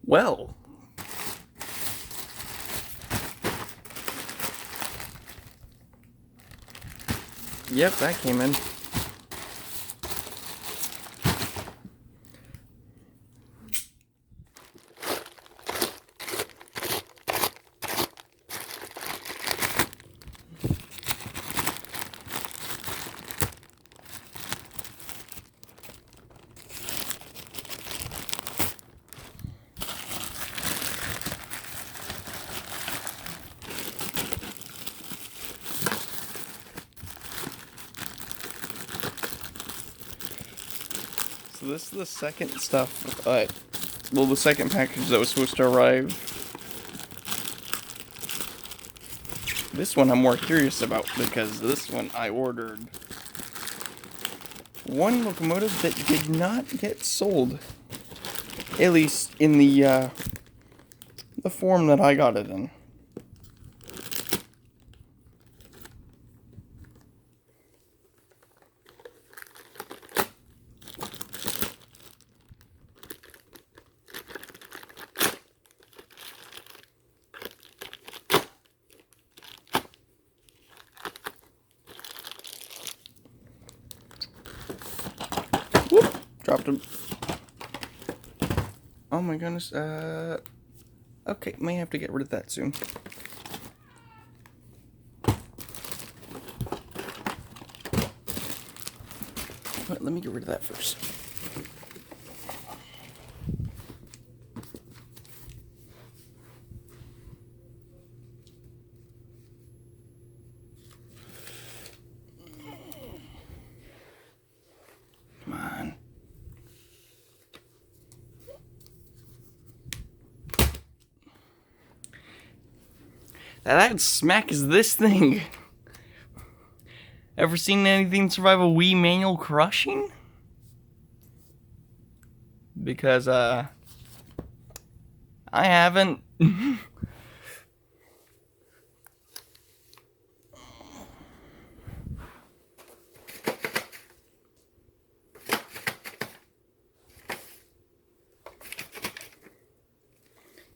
Well, yep, that came in. So this is the second stuff, well, the second package that was supposed to arrive. This one I'm more curious about, because this one I ordered one locomotive that did not get sold. At least in the form that I got it in. Whoop! Dropped him. Oh my goodness, okay, may have to get rid of that soon. But let me get rid of that first. Come on. That smack is this thing. Ever seen anything survive a wee manual crushing? Because, I haven't.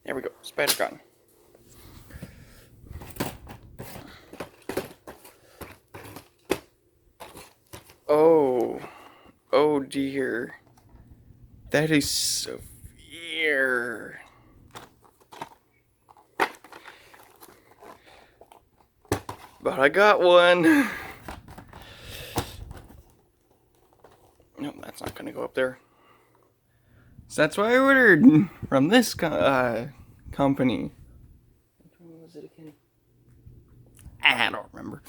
There we go, spider gone. Oh dear. That is severe. But I got one. Nope, that's not gonna go up there. So that's why I ordered from this company. Which one was it again? I don't remember.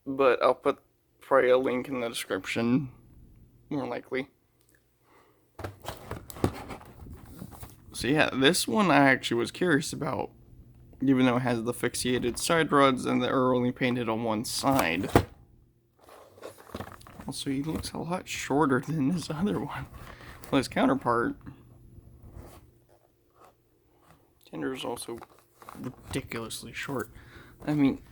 But I'll put probably a link in the description, more likely. So yeah, this one I actually was curious about, even though it has the fixated side rods and they're only painted on one side. Also, he looks a lot shorter than his other one. Well, his counterpart. Tender is also ridiculously short. I mean,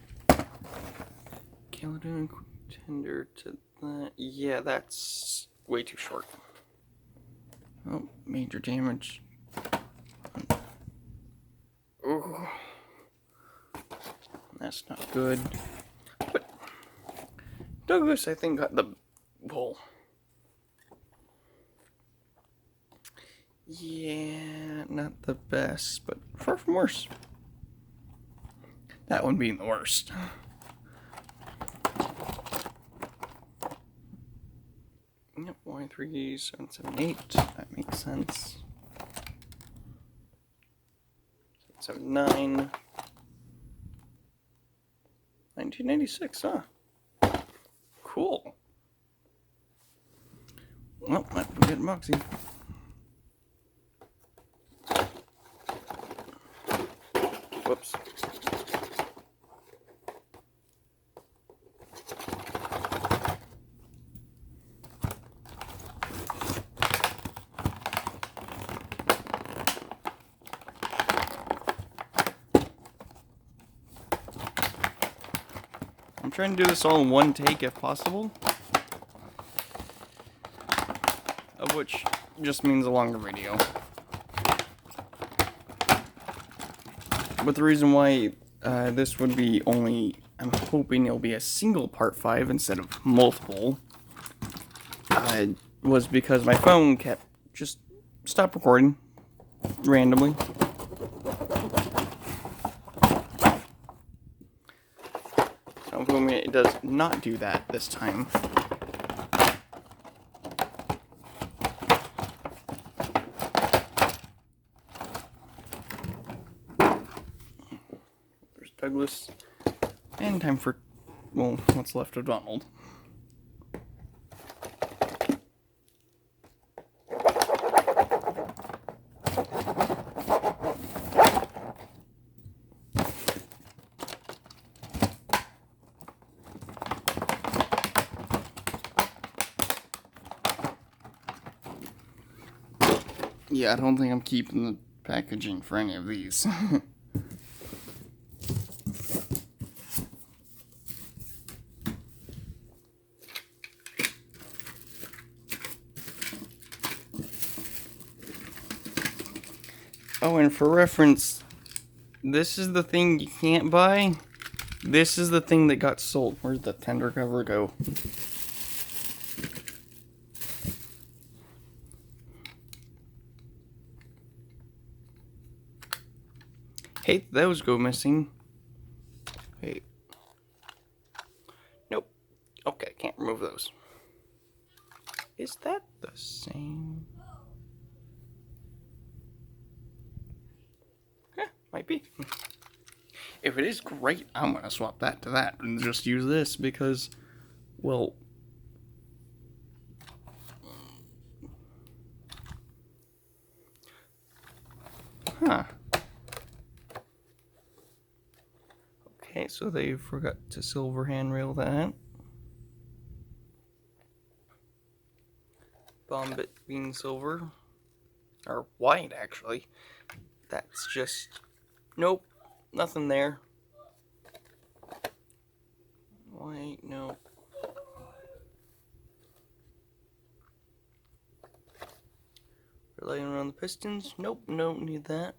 Caledonian tender to that. Yeah, that's way too short. Oh, major damage. Ooh. That's not good. But Douglas, I think, got the bull. Yeah, not the best, but far from worse. That one being the worst. Yep, Y3778. That makes sense. 779. 1996, huh? Cool. Well, I can get Moxie. Whoops. I'm trying to do this all in one take if possible. Of which just means a longer video. But the reason why this would be only, I'm hoping it'll be a single part 5 instead of multiple, was because my phone kept just stop recording randomly. So I'm hoping it does not do that this time. There's Douglas. And time for, well, what's left of Donald. Yeah, I don't think I'm keeping the packaging for any of these. Oh, and for reference, this is the thing you can't buy. This is the thing that got sold. Where'd the tender cover go? Hate those go missing. Wait. Nope. Okay, can't remove those. Is that the same? Might be. If it is, great. I'm gonna swap that to that and just use this because, well, huh. Okay, so they forgot to silver handrail that. Bombit being silver. Or white, actually. That's just... Nope. Nothing there. White, nope. Relying on the pistons. Nope, don't need that.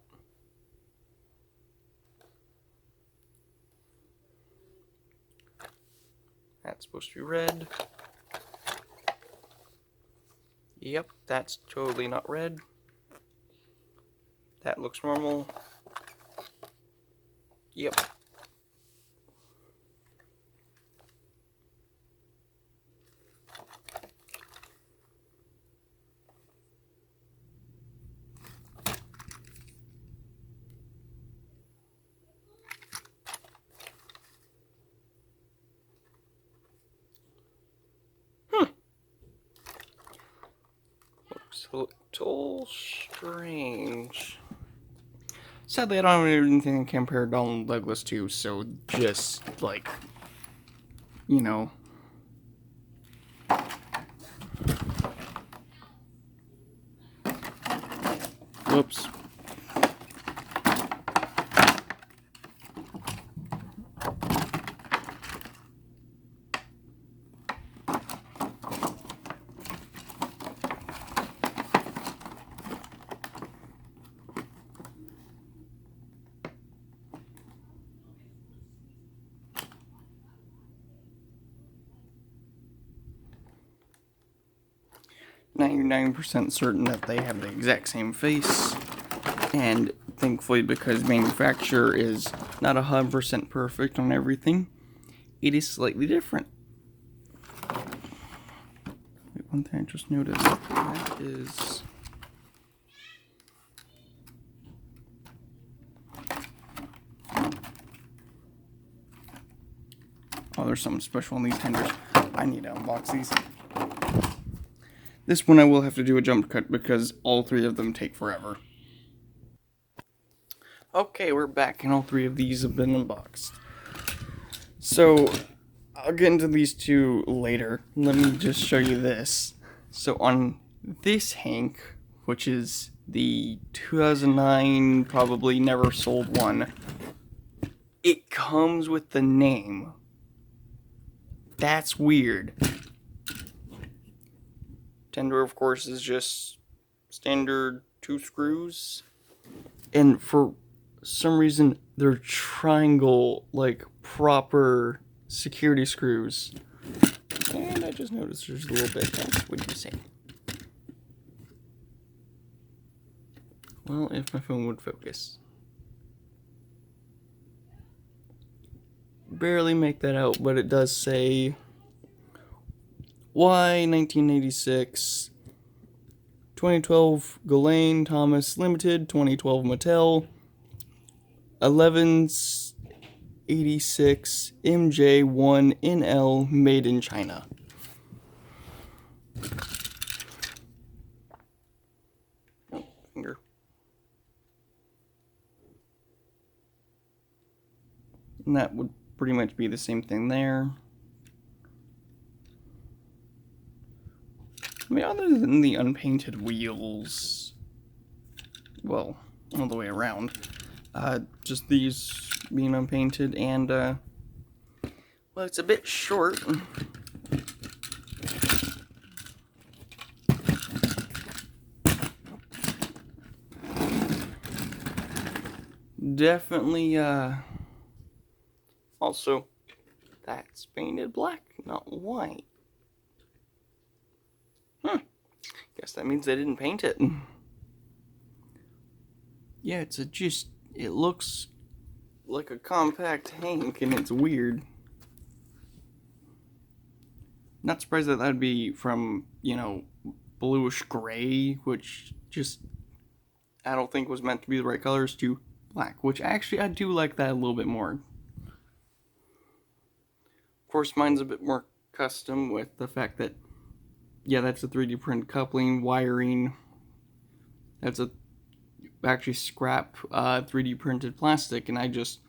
That's supposed to be red. Yep, that's totally not red. That looks normal. Yep. Looks a little strange. Sadly, I don't have anything to compare Donald Douglas to, so just, like, you know. Whoops. .99% certain that they have the exact same face, and thankfully, because manufacturer is not 100% perfect on everything, it is slightly different. Wait, one thing I just noticed, that is... Oh, there's something special on these tenders. I need to unbox these. This one I will have to do a jump cut because all three of them take forever. Okay, we're back and all three of these have been unboxed. So, I'll get into these two later. Let me just show you this. So on this Hank, which is the 2009, probably never sold one, it comes with the name. That's weird. Tender, of course, is just standard 2 screws. And for some reason, they're triangle, like, proper security screws. And I just noticed there's a little bit less. What do you say? Well, if my phone would focus. Barely make that out, but it does say Y 1986, 2012 Ghislaine Thomas Limited, 2012 Mattel, 1186 MJ1 NL made in China. Oh, finger. And that would pretty much be the same thing there. I mean, other than the unpainted wheels, well, all the way around, just these being unpainted, and, well, it's a bit short. Definitely, also, that's painted black, not white. Guess that means they didn't paint it. Yeah, it looks like a compact tank, and it's weird. Not surprised that that'd be from, bluish gray, which just, I don't think was meant to be the right colors, to black, which actually I do like that a little bit more. Of course, mine's a bit more custom with the fact that, yeah, that's a 3D print coupling, wiring. That's actually scrap 3D printed plastic, and I just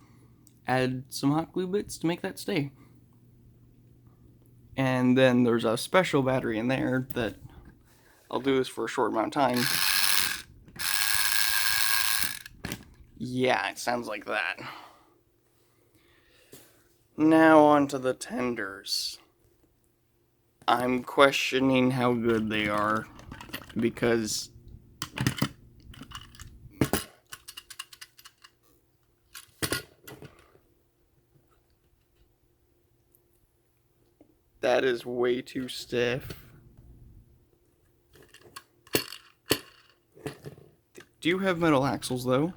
add some hot glue bits to make that stay. And then there's a special battery in there that I'll do this for a short amount of time. Yeah, it sounds like that. Now on to the tenders. I'm questioning how good they are, because that is way too stiff. They do have metal axles though,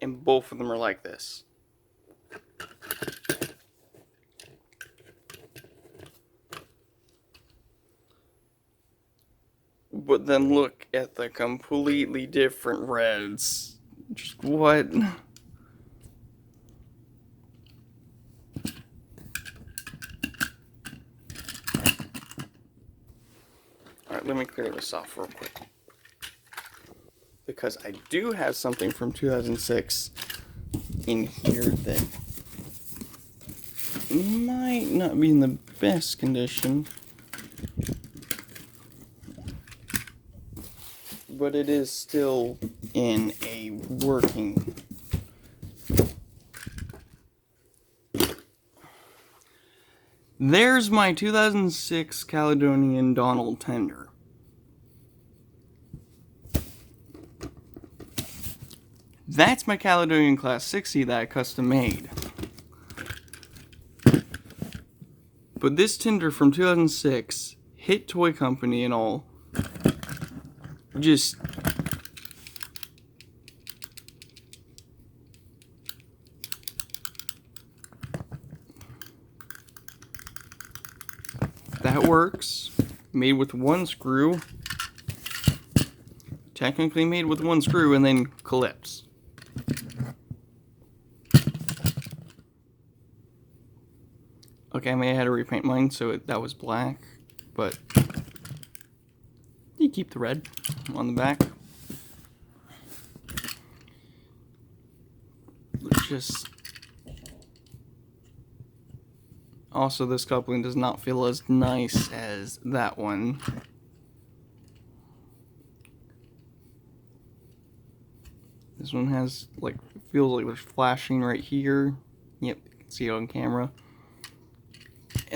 and both of them are like this. But then look at the completely different reds. Just what? Alright, let me clear this off real quick, because I do have something from 2006 in here that might not be in the best condition, but it is still in a working. There's my 2006 Caledonian Donald tender. That's my Caledonian Class 60 that I custom made. But this tender from 2006, hit toy company and all, just that works. Made with one screw. Technically made with one screw and then clips. Okay, I may have had to repaint mine so that was black, but you keep the red on the back. Just also, this coupling does not feel as nice as that one. This one has, like, feels like there's flashing right here. Yep, you can see it on camera.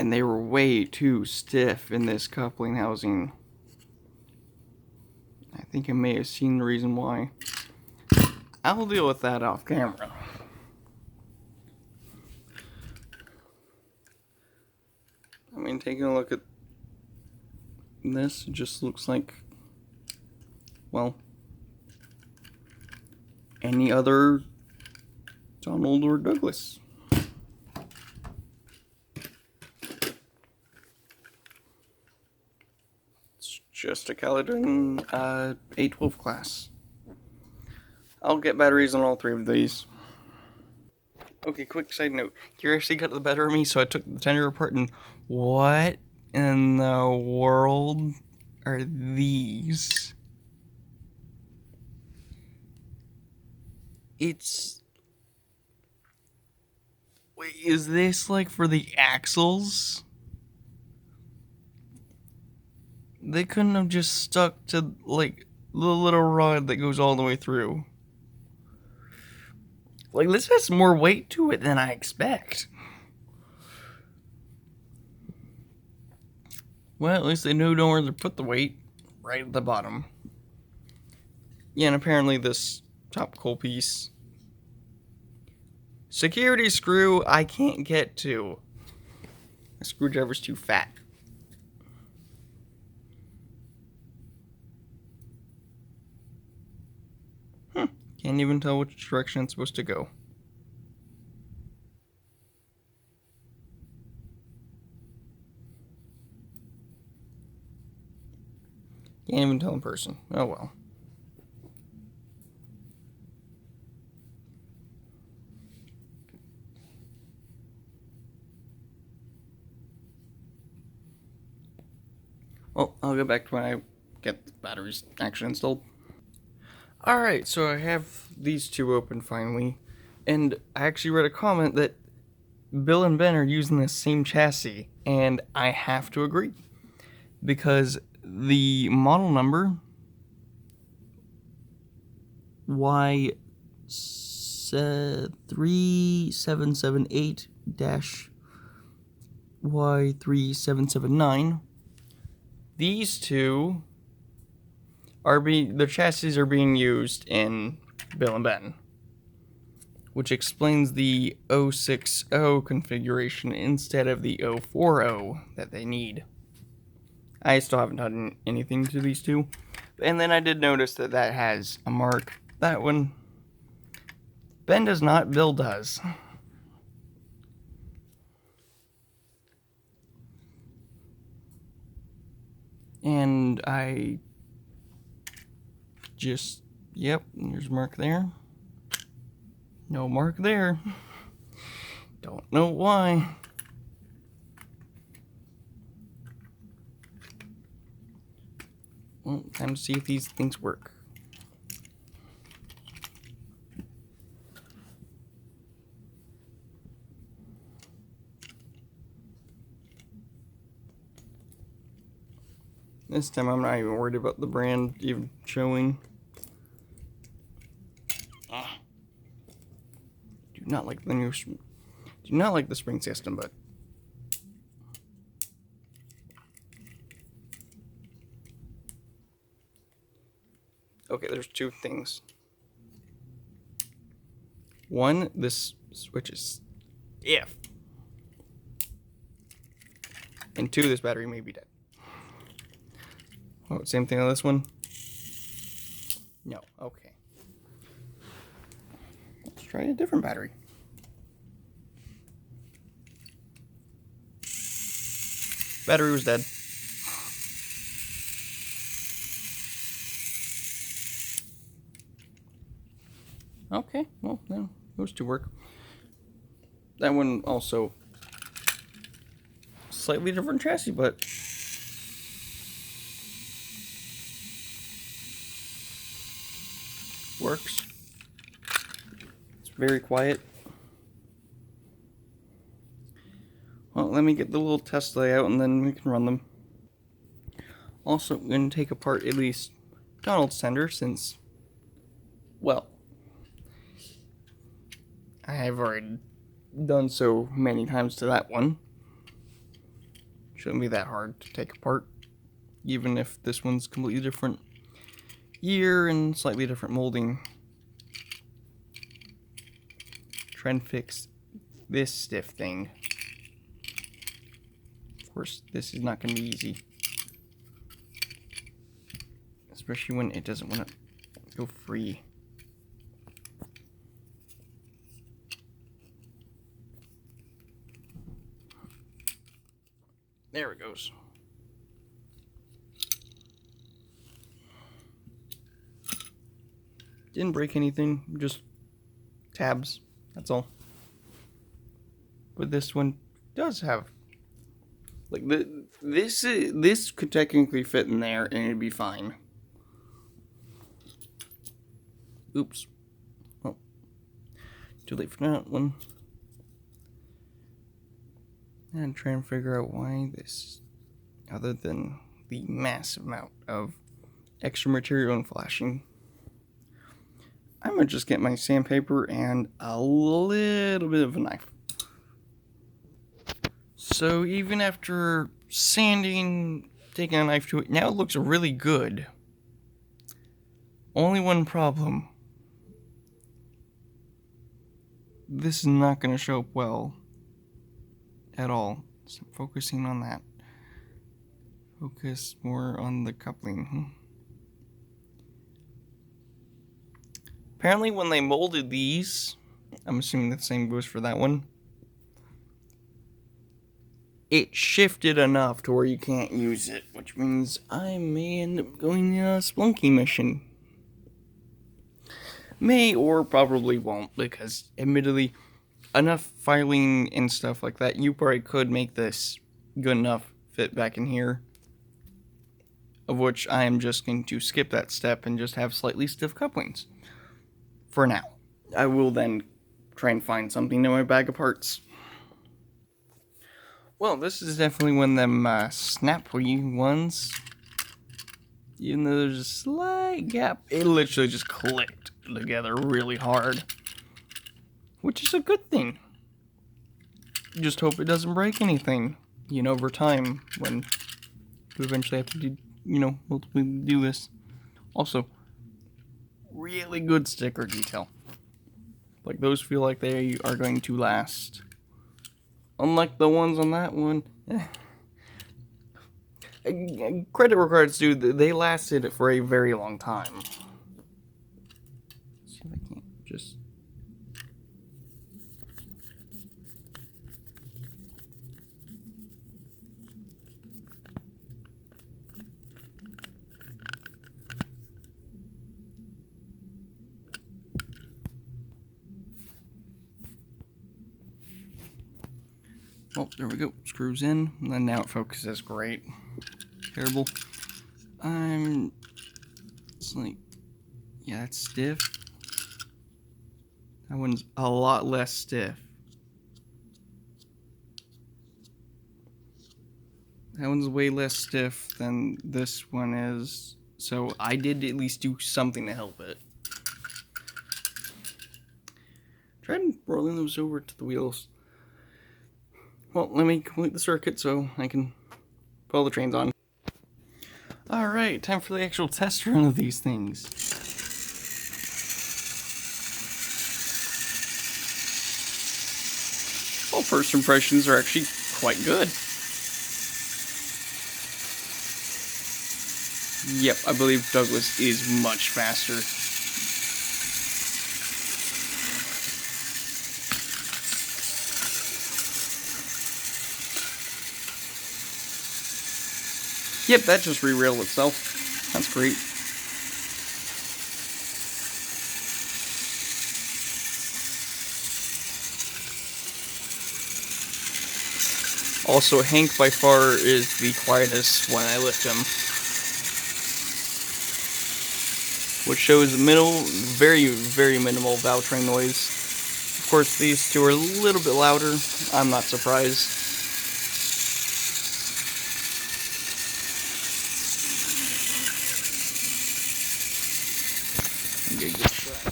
and they were way too stiff in this coupling housing. I think I may have seen the reason why. I'll deal with that off camera. I mean, taking a look at this, it just looks like, well, any other Donald or Douglas. It's just a Caledon 812 class. I'll get batteries on all three of these. Okay, quick side note. Curiosity got the better of me, so I took the tender apart and what in the world are these? It's... Wait, is this like for the axles? They couldn't have just stuck to like the little rod that goes all the way through. Like, this has more weight to it than I expect. Well, at least they know where to put the weight. Right at the bottom. Yeah, and apparently this top coal piece. Security screw I can't get to. The screwdriver's too fat. Can't even tell which direction it's supposed to go. Can't even tell in person. Oh well. Well, I'll go back to when I get the batteries actually installed. Alright, so I have these two open finally, and I actually read a comment that Bill and Ben are using the same chassis, and I have to agree. Because the model number Y3778-Y3779, these two their chassis are being used in Bill and Ben, which explains the 060 configuration instead of the 040 that they need. I still haven't done anything to these two, and then I did notice that that has a mark. That one Ben does not, Bill does. And I just, yep, there's a mark there. No mark there. Don't know why. Well, time to see if these things work. This time I'm not even worried about the brand even showing. Do not like the spring system, but okay, there's two things. One, this switch is if. And two, this battery may be dead. Oh, same thing on this one? No, okay. Let's try a different battery. Battery was dead. Okay, well, no, those two work. That one also slightly different chassis, but works. It's very quiet. Well, let me get the little test layout and then we can run them. Also, I'm going to take apart at least Donald's tender since, well, I have already done so many times to that one. Shouldn't be that hard to take apart, even if this one's completely different year and slightly different molding. Try and fix this stiff thing. Of course, this is not going to be easy, especially when it doesn't want to go free. There it goes. Didn't break anything, just tabs, that's all. But this one does have, like, this could technically fit in there and it'd be fine. Oops. Oh, too late for that one. And try and figure out why this, other than the massive amount of extra material and flashing. I'm gonna just get my sandpaper and a little bit of a knife. So even after sanding, taking a knife to it, now it looks really good. Only one problem. This is not gonna show up well at all. So focusing on that. Focus more on the coupling. Apparently when they molded these, I'm assuming the same goes for that one, it shifted enough to where you can't use it, which means I may end up going on a Splunky mission. May or probably won't, because admittedly, enough filing and stuff like that, you probably could make this good enough fit back in here, of which I am just going to skip that step and just have slightly stiff couplings. For now. I will then try and find something in my bag of parts. Well, this is definitely one of them snappy ones. Even though there's a slight gap, it literally just clicked together really hard. Which is a good thing. Just hope it doesn't break anything, you know, over time when we eventually have to do, you know, multiply do this. Also, really good sticker detail. Like, those feel like they are going to last. Unlike the ones on that one. Credit where credit's due, they lasted for a very long time. Let's see if I can't just... Oh, there we go. Screws in, and then now it focuses great. Terrible. It's like, yeah, it's stiff. That one's a lot less stiff. That one's way less stiff than this one is. So I did at least do something to help it. Tried rolling those over to the wheels. Well, let me complete the circuit so I can put all the trains on. Alright, time for the actual test run of these things. Well, first impressions are actually quite good. Yep, I believe Douglas is much faster. Yep, that just re-railed itself. That's great. Also, Hank by far is the quietest when I lift him. Which shows very, very minimal valve train noise. Of course, these two are a little bit louder. I'm not surprised. Get a good shot.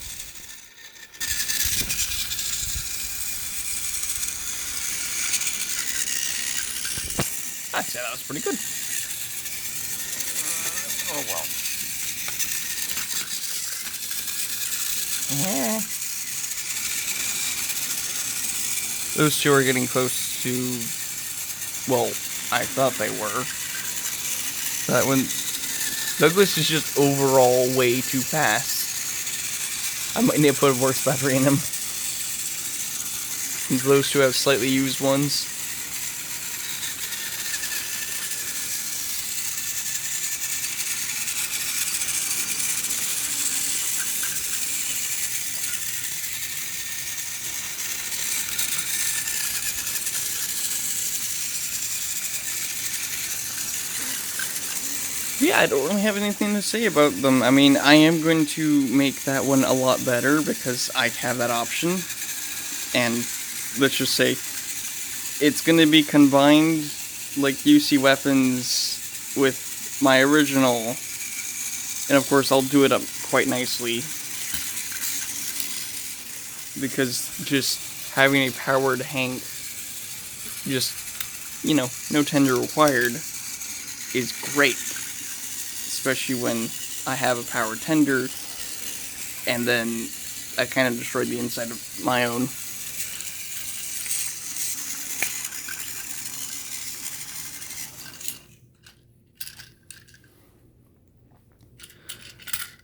That's it. was pretty good. Oh well. Yeah. Those two are getting close to, well, I thought they were. That one, Douglas is just overall way too fast. I might need to put a worse battery in him. And those two have slightly used ones. Yeah, I don't really have anything to say about them. I mean, I am going to make that one a lot better because I have that option. And let's just say it's going to be combined like UC weapons with my original. And of course, I'll do it up quite nicely. Because just having a powered Hank, just, you know, no tender required, is great. Especially when I have a powered tender, and then I kind of destroyed the inside of my own.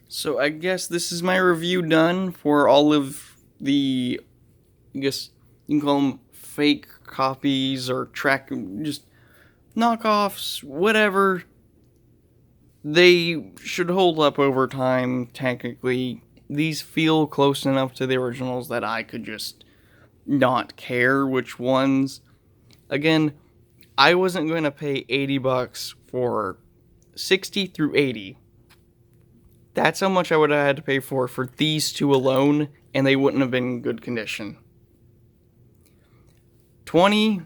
So I guess this is my review done for all of the, I guess you can call them fake copies or just knockoffs, whatever. They should hold up over time, technically. These feel close enough to the originals that I could just not care which ones. Again, I wasn't going to pay $80 for 60 through 80. That's how much I would have had to pay for these two alone, and they wouldn't have been in good condition. 20.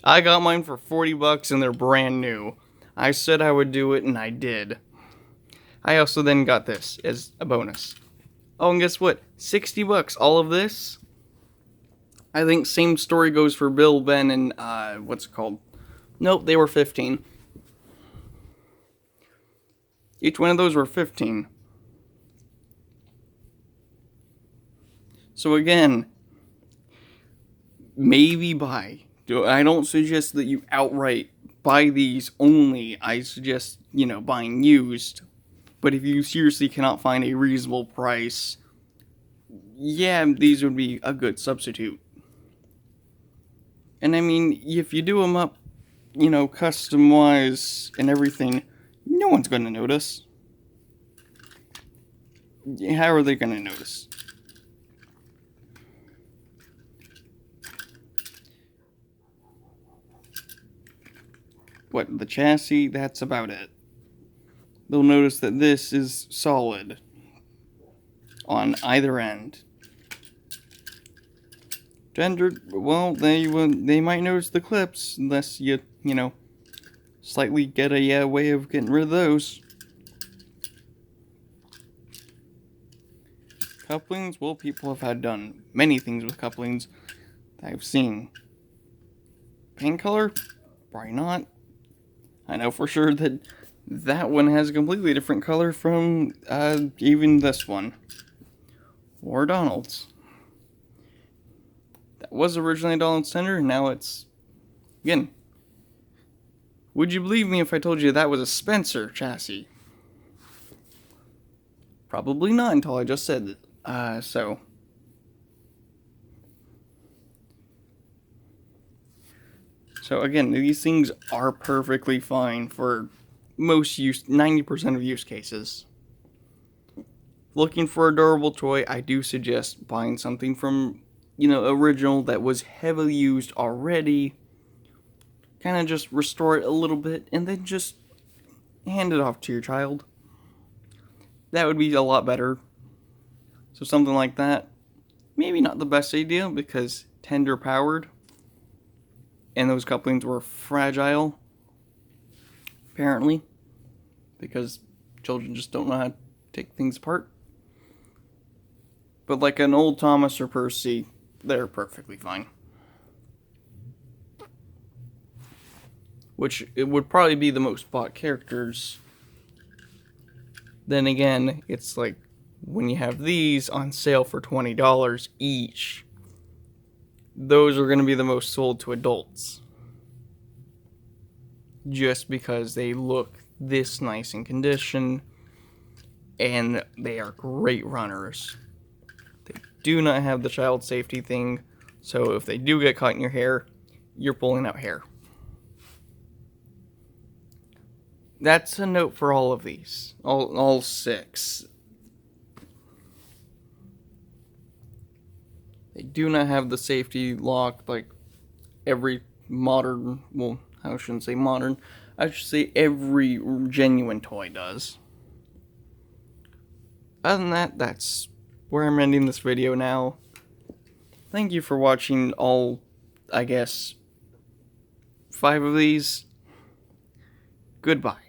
I got mine for $40 and they're brand new. I said I would do it and I did. I also then got this as a bonus. Oh, and guess what? $60, all of this. I think same story goes for Bill, Ben, and what's it called? Nope, they were 15. Each one of those were 15. So again, maybe buy. I don't suggest that you outright buy these only. I suggest, buying used. But if you seriously cannot find a reasonable price, yeah, these would be a good substitute. And I mean, if you do them up, custom-wise and everything, no one's going to notice. How are they going to notice? What, the chassis? That's about it. They'll notice that this is solid on either end. Gender, well, they might notice the clips unless you slightly get a way of getting rid of those. Couplings, well, people have done many things with couplings that I've seen. Paint color? Probably not. I know for sure that that one has a completely different color from even this one. Or Donald's. That was originally Donald's tender, now it's... Again, would you believe me if I told you that was a Spencer chassis? Probably not until I just said it. So again, these things are perfectly fine for most 90% of use cases. Looking for a durable toy, I do suggest buying something from, original that was heavily used already. Kind of just restore it a little bit and then just hand it off to your child. That would be a lot better. So something like that, maybe not the best idea because tender powered. And those couplings were fragile, apparently, because children just don't know how to take things apart. But like an old Thomas or Percy, they're perfectly fine. which it would probably be the most bought characters. Then again, it's like when you have these on sale for $20 each, those are going to be the most sold to adults. Just because they look this nice in condition, and they are great runners. They do not have the child safety thing, so if they do get caught in your hair, you're pulling out hair. That's a note for all of these. All 6. They do not have the safety lock like every modern, well, I shouldn't say modern, I should say every genuine toy does. Other than that, that's where I'm ending this video now. Thank you for watching all, I guess, 5 of these. Goodbye.